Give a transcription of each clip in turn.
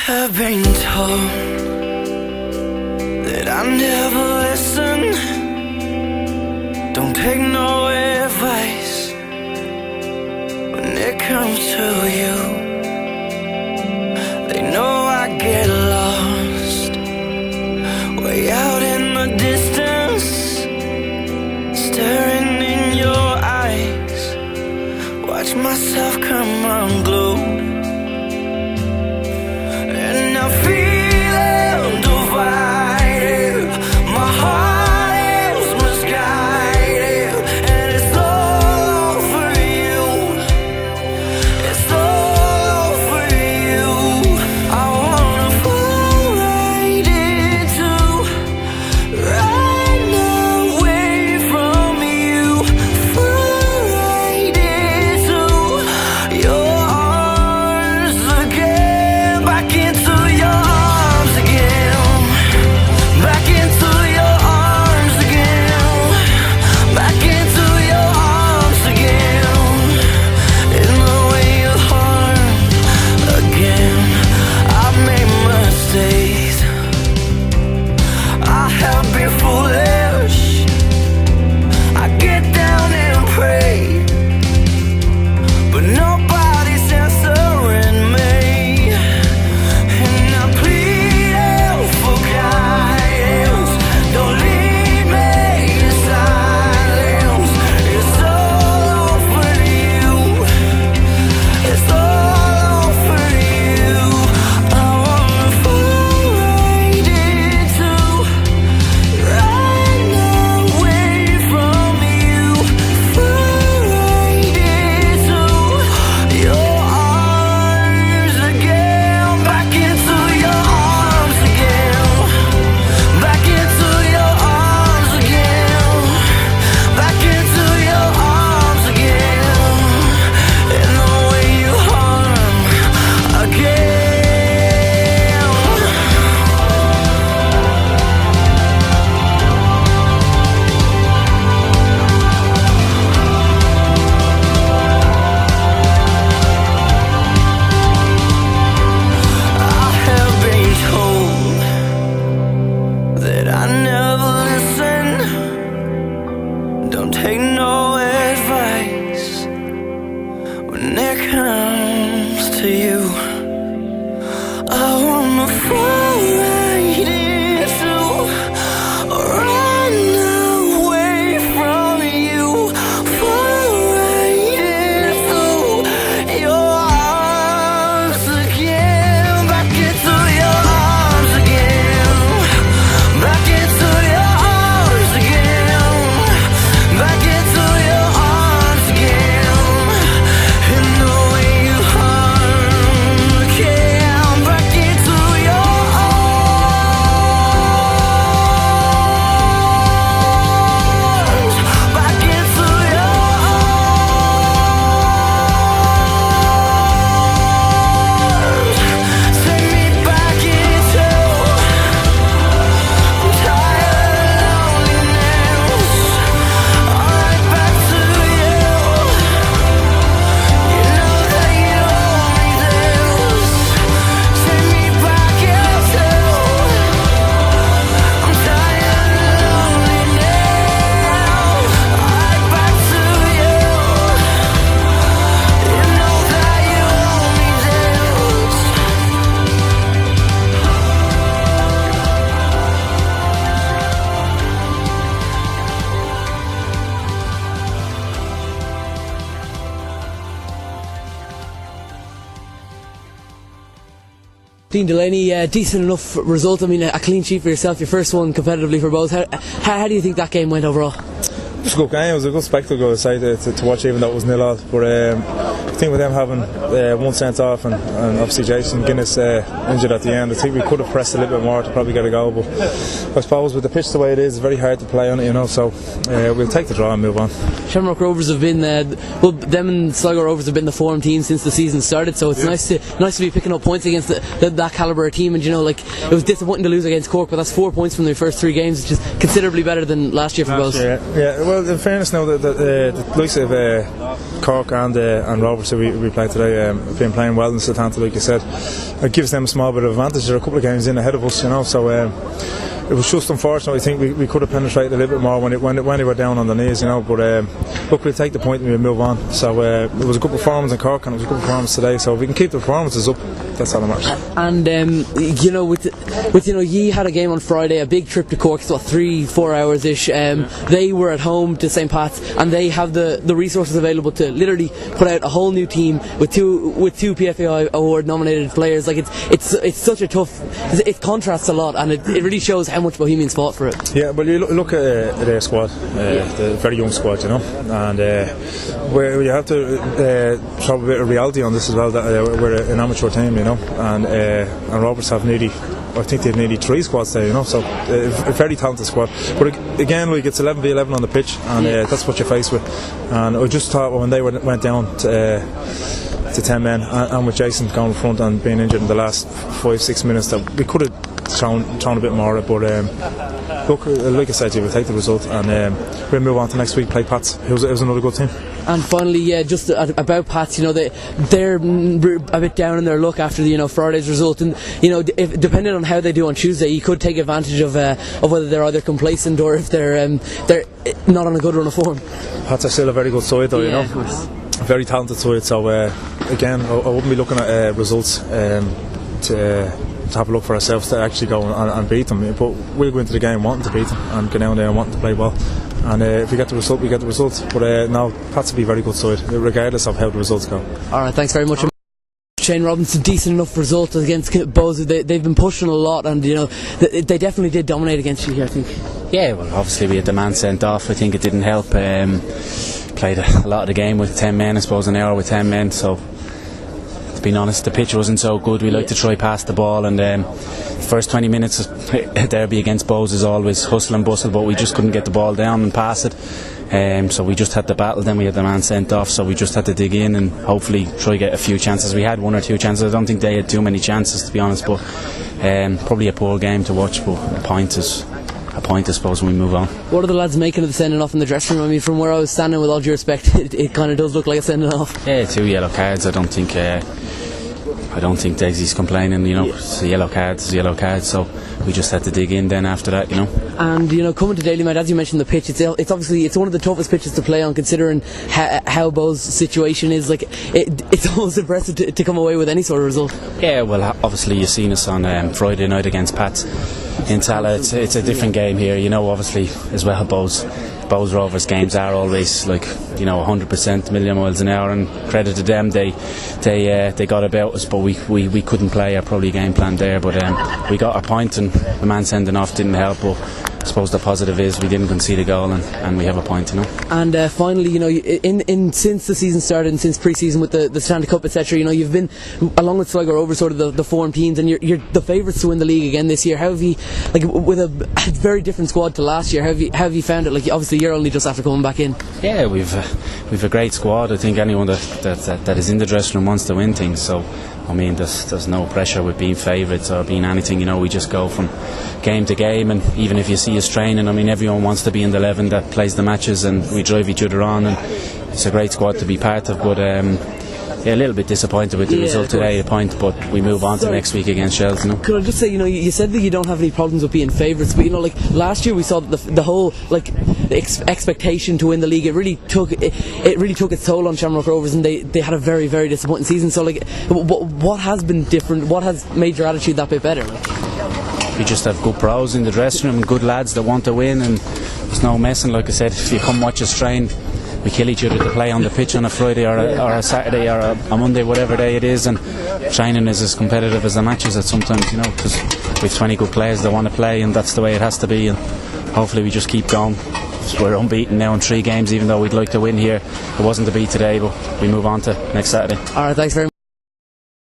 have been told that I never listen. Don't take no advice when it comes to you. They know I get lost way out in the distance, staring in your eyes, watch myself come unglued. And I'm feeling divided, my heart is misguided, and it's all for you, it's all for you. I wanna fall right into, right away from you, fall right into your arms again, back into your arms again, back into your arms again, back into your arms again, in the way you harm again. I've made mistakes, I have been foolish, I get down and pray, but nobody's answering me. And I'm pleading for guidance, don't leave me in silence. It's all for you, it's all for you. I wanna fall right into, right away from you, fall right into your arms again, back into your arms again, back into your arms again, back into your arms again, in the way you harm again. I have been told that I never listen. Don't take no advice when it comes to you. I wanna fall right into, run away from you, fall right into your arms again, back into your arms again, back into your arms again, back into your arms again, in the way you harm again, back into your arms, back into your arms. Take me back into, I'm tired of loneliness, alright, back to you. You know that you owe me this. Take me back into, I'm tired of loneliness, alright, back to you. You know that you owe me this. Dean Delaney, decent enough result. I mean, a clean sheet for yourself, your first one competitively for both. How do you think that game went overall? It was a good game. It was a good spectacle, I say, to watch, even though it was 0-0. But I think with them having one sent off and obviously Jason Guinness injured at the end, I think we could have pressed a little bit more to probably get a goal. But I suppose with the pitch the way it is, it's very hard to play on it, you know. So we'll take the draw and move on. Shamrock Rovers have been, them and Sligo Rovers have been the form team since the season started. So it's nice to be picking up points against that calibre of team. And you know, like, it was disappointing to lose against Cork, but that's 4 points from their first 3 games, which is considerably better than last year for both. Yeah. Well, in fairness now, the likes of Cork and Rovers who we played today have been playing well in Southampton, like you said. It gives them a small bit of advantage. They're a couple of games in ahead of us, so it was just unfortunate. I think we could have penetrated a little bit more when they were down on their knees, but look, we'll take the point and we'll move on. So it was a good performance in Cork and it was a good performance today, so if we can keep the performances up, that's all that matters. And with Yee had a game on Friday, a big trip to Cork, it's 3-4 hours ish. They were at home to St. Pat's and they have the resources available to literally put out a whole new team with two PFAI award nominated players. Like it's such a tough, it contrasts a lot, and it really shows how much Bohemians fought for it. Yeah, well, you look at their squad, the very young squad, and where you have to throw a bit of reality on this as well, that we're an amateur team, and Rovers have I think they've nearly 3 squads there, so a very talented squad. But again, it's 11v11 on the pitch, and that's what you're faced with. And I just thought when they went down to 10 men, and with Jason going in front and being injured in the last 5-6 minutes, that we could have thrown a bit more. But look, like I said, we'll take the result, and we'll move on to next week, play Pats. It was another good team. And finally, just about Pats, they're a bit down in their luck after Friday's result, and if, depending on how they do on Tuesday, you could take advantage of whether they're either complacent or if they're not on a good run of form. Pats are still a very good side, though, Of course. A very talented side. So again, I wouldn't be looking at results to have a look for ourselves to actually go and beat them, but we'll go into the game wanting to beat them and go down there and wanting to play well, and if we get the result, we get the result. But now Pats will be a very good side regardless of how the results go. Alright, thanks very much. Shane Robinson, decent enough result against Bows. They've been pushing a lot, and they definitely did dominate against you here, I think. Yeah, well, obviously we had the man sent off. I think it didn't help. Played a lot of the game with 10 men, I suppose, an hour with 10 men, so being honest, the pitch wasn't so good. We like to try past the ball, and first 20 minutes derby against Bows is always hustle and bustle, but we just couldn't get the ball down and pass it, so we just had the battle. Then we had the man sent off, so we just had to dig in and hopefully try get a few chances. We had 1 or 2 chances. I don't think they had too many chances, to be honest, but probably a poor game to watch, but a point, I suppose, when we move on. What are the lads making of the sending off in the dressing room? I mean, from where I was standing, with all due respect, it kind of does look like a sending off. Yeah, 2 yellow cards. I don't think Daisy's complaining. It's a yellow card, so we just had to dig in then after that. And coming to Dalymount, as you mentioned, the pitch, it's obviously one of the toughest pitches to play on, considering how Bow's situation is. Like it's almost impressive to come away with any sort of result. Yeah, well, obviously you've seen us on Friday night against Pats in Tala. It's a different game here, obviously as well. Bows Rovers games are always 100% million miles an hour, and credit to them, they got about us, but we couldn't play our probably game plan there, but we got our point, and the man sending off didn't help. But I suppose the positive is we didn't concede a goal, and we have a point. And finally, in since the season started and since pre-season with the Stanley Cup, etc., you've been, along with Sligo Rovers, sort of the form teams, and you're the favourites to win the league again this year. How have you, with a very different squad to last year, how have you found it? Obviously you're only just after coming back in. Yeah, we've a great squad. I think anyone that is in the dressing room wants to win things, so I mean, there's no pressure with being favourites or being anything. We just go from game to game, and even if you see us training, I mean, everyone wants to be in the 11 that plays the matches, and we drive each other on, and it's a great squad to be part of. But a little bit disappointed with the result today, a point, but we move on to next week against Shells. Could I just say, you said that you don't have any problems with being favourites, but last year we saw that the whole expectation to win the league, it really took its toll on Shamrock Rovers, and they had a very, very disappointing season. So what has been different? What has made your attitude that bit better? We just have good pros in the dressing room, good lads that want to win, and there's no messing. Like I said, if you come watch us train, we kill each other to play on the pitch on a Friday or a Saturday or a Monday, whatever day it is, and training is as competitive as the matches at sometimes, because we've 20 good players that want to play, and that's the way it has to be, and hopefully we just keep going. We're unbeaten now in 3 games, even though we'd like to win here. It wasn't to be today, but we move on to next Saturday. Alright, thanks very much.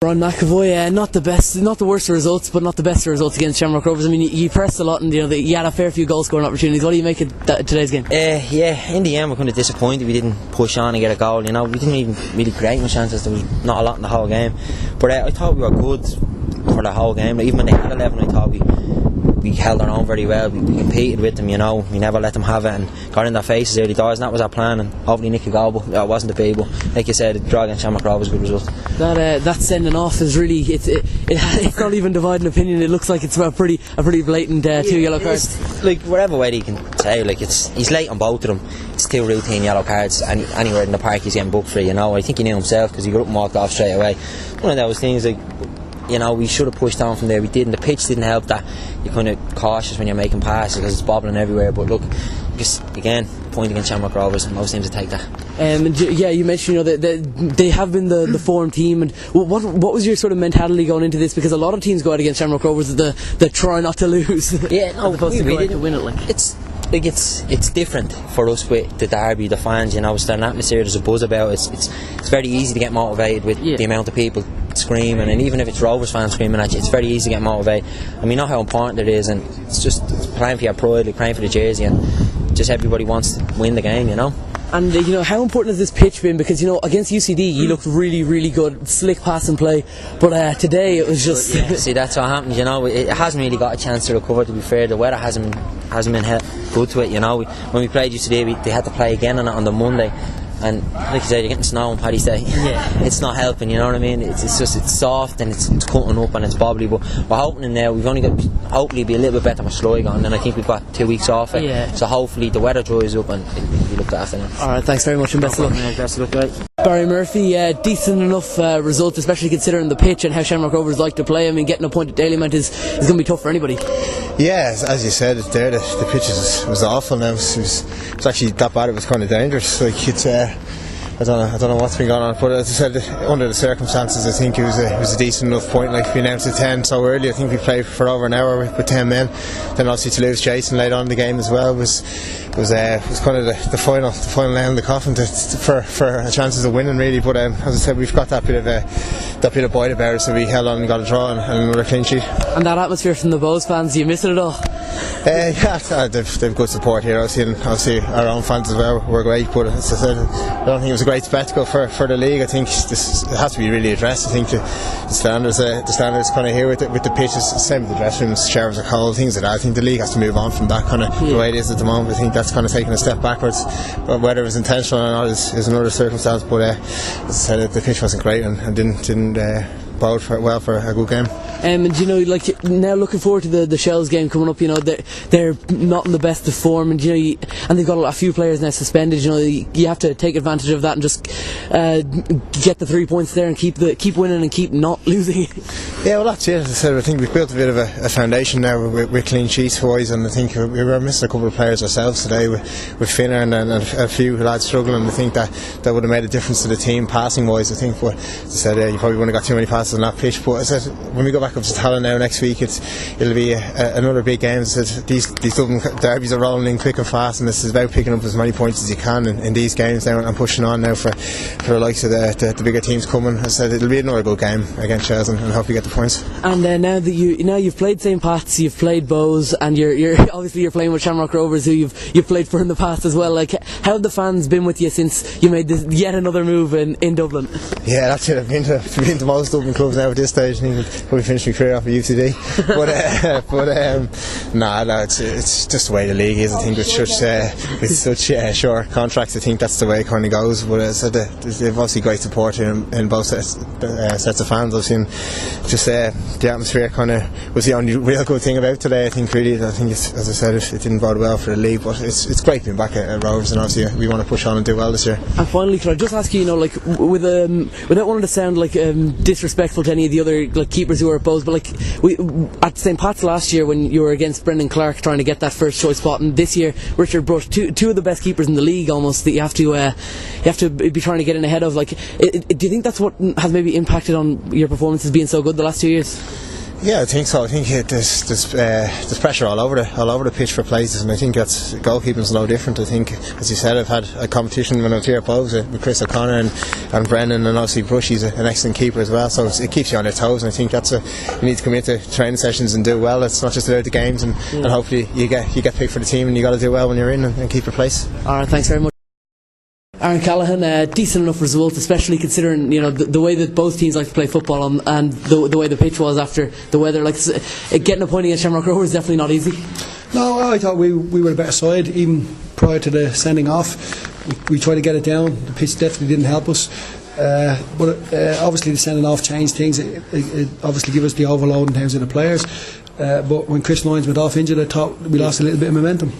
Ronan McAvoy, not the worst of results, but not the best of results against Shamrock Rovers. I mean, you pressed a lot, and you had a fair few goal scoring opportunities. What do you make of today's game? Yeah, in the end we're kind of disappointed we didn't push on and get a goal. We didn't even really create much chances. There was not a lot in the whole game, but I thought we were good for the whole game. Even when they had 11, I thought we we held our own very well. We competed with them, you know. We never let them have it and got in their faces early doors, and that was our plan. And hopefully nick a goal, but it wasn't the people. Like you said, the draw against Shamrock Rovers was a good result. That sending off is really it's not even dividing opinion. It looks like it's a pretty blatant 2 yellow cards. Like whatever way you can say, like he's late on both of them. It's 2 routine yellow cards. Anywhere in the park he's getting booked for. You know, I think he knew himself because he got up and walked off straight away. One of those things, like, you know, we should have pushed on from there. We didn't. The pitch didn't help that. You're kind of cautious when you're making passes because it's bobbling everywhere. But look, just again, point against Shamrock Rovers. Most teams will take that. And yeah, you mentioned, you know, that they have been the form team. And what was your sort of mentality going into this? Because a lot of teams go out against Shamrock Rovers that try not to lose. Yeah, no, we didn't win it. It's different for us with the derby, the fans. You know, it's an atmosphere. There's a buzz about it. It's very easy to get motivated with the amount of people screaming, and even if it's Rovers fans screaming at you, it's very easy to get motivated. And we know how important it is, and it's playing for your pride, like playing for the jersey, and just everybody wants to win the game, you know. And you know, how important has this pitch been? Because, you know, against UCD you looked really, really good, slick pass and play, but today it was just see, that's what happened, you know. It hasn't really got a chance to recover, to be fair. The weather hasn't been good to it, you know. When we played UCD, they had to play again on the Monday, and like you said, you're getting snow on Paddy's Day. It's not helping, you know what I mean. It's soft and it's cutting up and it's bobbly, but we're hoping now we've only got, hopefully be a little bit better with Sligo, and then I think we've got 2 weeks off it, so hopefully the weather dries up and it'll be looked after now. Alright, thanks very much and best of luck. Best of luck, right. Barry Murphy, decent enough result, especially considering the pitch and how Shamrock Rovers like to play. I mean, getting a point at Dalymount is going to be tough for anybody. Yeah, as you said, there the pitch was awful now. It was actually that bad. It was kind of dangerous. Like it's I don't know what's been going on, but as I said, under the circumstances, I think it was a decent enough point. Like we announced at 10 so early. I think we played for over an hour with 10 men. Then obviously to lose Jason late on in the game as well was kind of the final nail in the coffin for chances of winning, really. But as I said, we've got that bit of bite about it, so we held on and got a draw and another clean sheet. And that atmosphere from the Bows fans, do you miss it at all? Yeah, they've good support here. Obviously our own fans as well were great, but as I said, I don't think it was a great spectacle for the league. I think it has to be really addressed. I think the standards kind of here with the pitches, same with the dressing rooms, showers are cold, things like that. I think the league has to move on from that kind of the way it is at the moment. I think that's kind of taking a step backwards. But whether it was intentional or not is another circumstance. But as I said, the pitch wasn't great and didn't bode well for a good game. And you know, like now looking forward to the Shells game coming up. You know, they're not in the best of form, and you know, and they've got a few players now suspended. You know, you have to take advantage of that and just get the 3 points there and keep winning and keep not losing. Yeah, well that's it. As I said, I think we've built a bit of a foundation now with clean sheets wise, and I think we were missing a couple of players ourselves today with Finner and a few lads struggling. And I think that would have made a difference to the team passing wise. I think, but as I said, you probably wouldn't have got too many passes on that pitch. But as I said, when we go back up to Tallinn now next week, it'll be another big game. As I said, these Dublin derbies are rolling in quick and fast, and this is about picking up as many points as you can in these games now and pushing on now for the likes of the bigger teams coming. As I said, it'll be another good game against Shells, and hope you get the points. And now that you've played St. Pat's, you've played Bows, and you're obviously playing with Shamrock Rovers, who you've played for in the past as well. Like, how have the fans been with you since you made this yet another move in Dublin? Yeah, that's it. I've been to most Dublin clubs now at this stage, and probably finished my career off at UCD. No, it's just the way the league is. I think with such short contracts, I think that's the way it kind of goes. But they've obviously great support in both sets of fans. I've seen just the atmosphere kind of was the only real good thing about today. I think it's, as I said, it didn't bode well for the league, but it's great being back at Rovers, and obviously we want to push on and do well this year. And finally, could I just ask you, like without wanting to sound like disrespectful to any of the other like keepers who were opposed, but like at St. Pat's last year when you were against Brendan Clark trying to get that first choice spot, and this year Richard Brush, two of the best keepers in the league almost, that you have to be trying to get in ahead of. Like, do you think that's what has maybe impacted on your performances being so good the last 2 years? Yeah, I think so. I think there's pressure all over the pitch for places, and I think that's goalkeeping's no different. I think, as you said, I've had a competition when I was here at Bows with Chris O'Connor and Brendan, and obviously Brushy's an excellent keeper as well. So it keeps you on your toes, and I think that's you need to come into training sessions and do well. It's not just about the games, and hopefully you get picked for the team, and you got to do well when you're in and keep your place. All right, thanks very much. Aaron Callaghan, decent enough result, especially considering the way that both teams like to play football and the way the pitch was after the weather. Like getting a point against Shamrock Rovers is definitely not easy. No, I thought we were the better side even prior to the sending off. We tried to get it down. The pitch definitely didn't help us. But obviously the sending off changed things. It obviously gave us the overload in terms of the players. But when Chris Lyons went off injured, I thought we lost a little bit of momentum.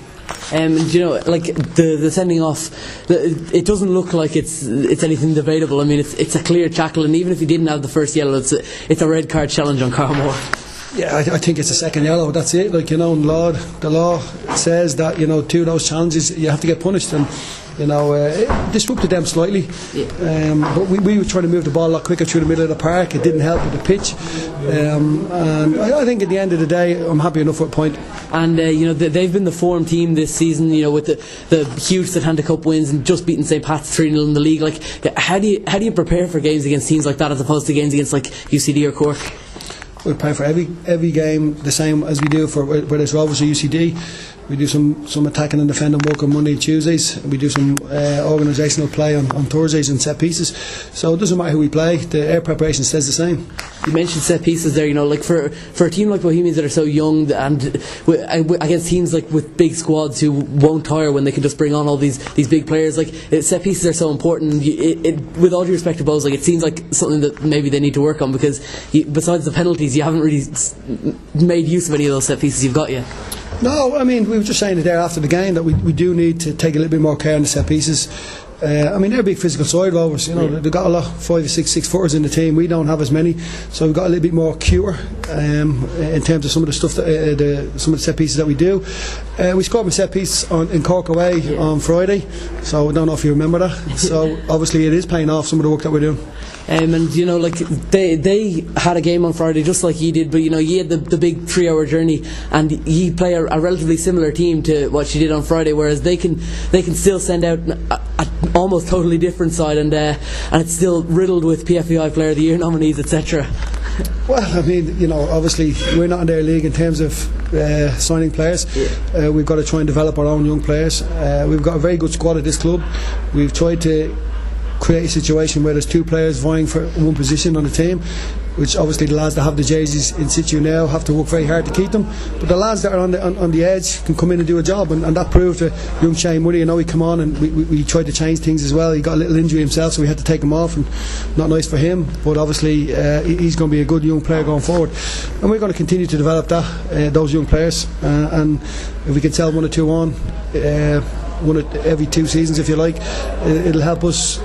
Like the sending off, it doesn't look like it's anything debatable. I mean, it's a clear tackle, and even if he didn't have the first yellow, it's a red card challenge on Carl Moore. Yeah, I think it's a second yellow. That's it. Like the law says that two of those challenges you have to get punished, and it disrupted them slightly. Yeah. But we were trying to move the ball a lot quicker through the middle of the park. It didn't help with the pitch, and I think at the end of the day, I'm happy enough with a point. And they've been the form team this season. With the huge St Cup wins and just beating St Pat's 3-0 in the league. Like, how do you prepare for games against teams like that as opposed to games against like UCD or Cork? We play for every game the same as we do for whether it's Rovers or UCD. We do some attacking and defending work on Monday and Tuesdays. We do some organisational play on Thursdays and set pieces. So it doesn't matter who we play. Our preparation stays the same. You mentioned set pieces there. Like for a team like Bohemians that are so young and against teams like with big squads who won't tire when they can just bring on all these big players. Like set pieces are so important. With all due respect to Bows, like it seems like something that maybe they need to work on because besides the penalties, you haven't really made use of any of those set pieces you've got yet. No, I mean, we were just saying it there after the game that we do need to take a little bit more care on the set pieces. I mean, they're a big physical side, Rovers. They've got a lot 5 or 6 footers in the team. We don't have as many, so we've got a little bit more cuter in terms of some of the stuff, some of the set pieces that we do. We scored a set piece in Cork away on Friday, so I don't know if you remember that. So obviously it is paying off some of the work that we're doing. And like they had a game on Friday just like you did, but you had the big 3-hour journey, and you play a relatively similar team to what you did on Friday, whereas they can still send out a almost totally different side, and it's still riddled with PFBI Player of the Year nominees, etc. Well, I mean, obviously we're not in their league in terms of signing players. We've got to try and develop our own young players. We've got a very good squad at this club. We've tried to create a situation where there's 2 players vying for one position on the team, which obviously the lads that have the jerseys in situ now have to work very hard to keep them, but the lads that are on the edge can come in and do a job, and that proved to young Shane Murray. He come on, and we tried to change things as well. He got a little injury himself, so we had to take him off, and not nice for him, but obviously he's going to be a good young player going forward, and we're going to continue to develop those young players, and if we can sell 1 or 2 on every 2 seasons, if you like, it'll help us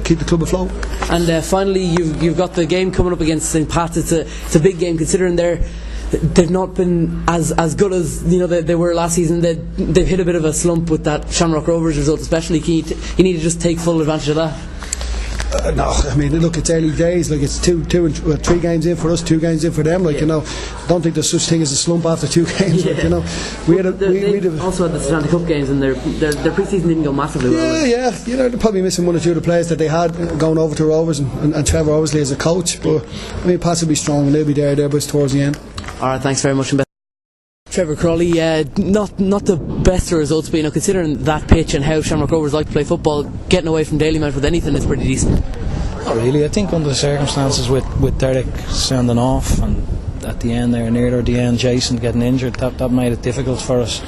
keep the club afloat. And finally, you've got the game coming up against St Pat's. It's a big game considering they've not been as good as they were last season. They've hit a bit of a slump with that Shamrock Rovers result, especially. You need to just take full advantage of that. No, I mean, look, it's early days. Like, it's 3 games in for us, 2 games in for them. Like, I don't think there's such thing as a slump after 2 games. Yeah. Like, we also had the St Cup games, and their pre-season didn't go massively well. Yeah. They're probably missing 1 or 2 of the players that they had going over to Rovers, and Trevor obviously as a coach. But I mean, Pats will be strong, and they'll be there but towards the end. All right, thanks very much. Trevor Crawley, not the best of results, but considering that pitch and how Shamrock Rovers like to play football, getting away from Dalymount with anything is pretty decent. Not really. I think under the circumstances with Derek sending off, and at the end there, near the end, Jason getting injured, that made it difficult for us.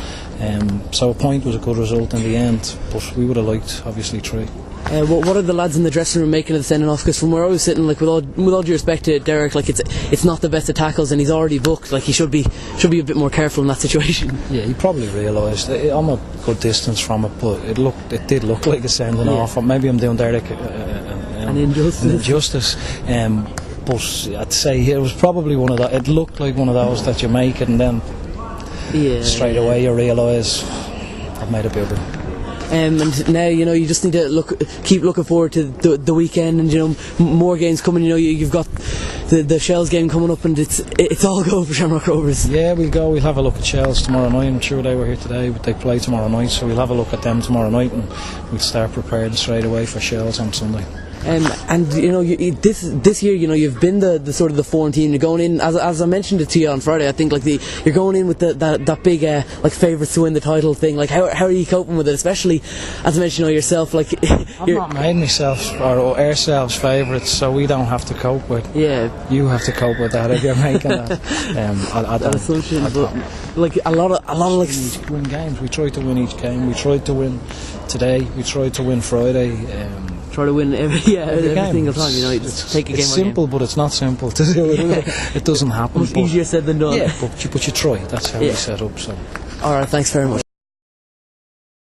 So a point was a good result in the end, but we would have liked obviously 3. What are the lads in the dressing room making of the sending off? Because from where I was sitting, like with all due respect to Derek, like it's not the best of tackles, and he's already booked. Like he should be a bit more careful in that situation. Yeah, he probably realised. I'm a good distance from it, but it did look like a sending off. Or maybe I'm doing Derek an injustice. But I'd say it was probably one of that. It looked like one of those that you make it, and then straight away you realise I've made a bit of it. And now you just need to keep looking forward to the weekend, and more games coming. You've got the Shells game coming up, and it's all go for Shamrock Rovers. Yeah, we'll have a look at Shells tomorrow night. I'm sure they were here today, but they play tomorrow night, so we'll have a look at them tomorrow night, and we'll start preparing straight away for Shells on Sunday. And you know, this year, you know, you've been the sort of the form team. You're going in, as I mentioned it to you on Friday. I think like you're going in with that big like favourites to win the title thing. Like how are you coping with it? Especially as I mentioned, you know, yourself. Like I've not made myself or ourselves favourites, so we don't have to cope with. Yeah, you have to cope with that if you're making that. That assumption, but like a lot of like win games. We try to win each game. We tried to win today. We tried to win Friday. Try to win every single time. You know, just take a game. It's simple, but it's not simple to do. It doesn't happen. It's easier said than done. Yeah, but you try. That's how we set up. So. All right. Thanks very much.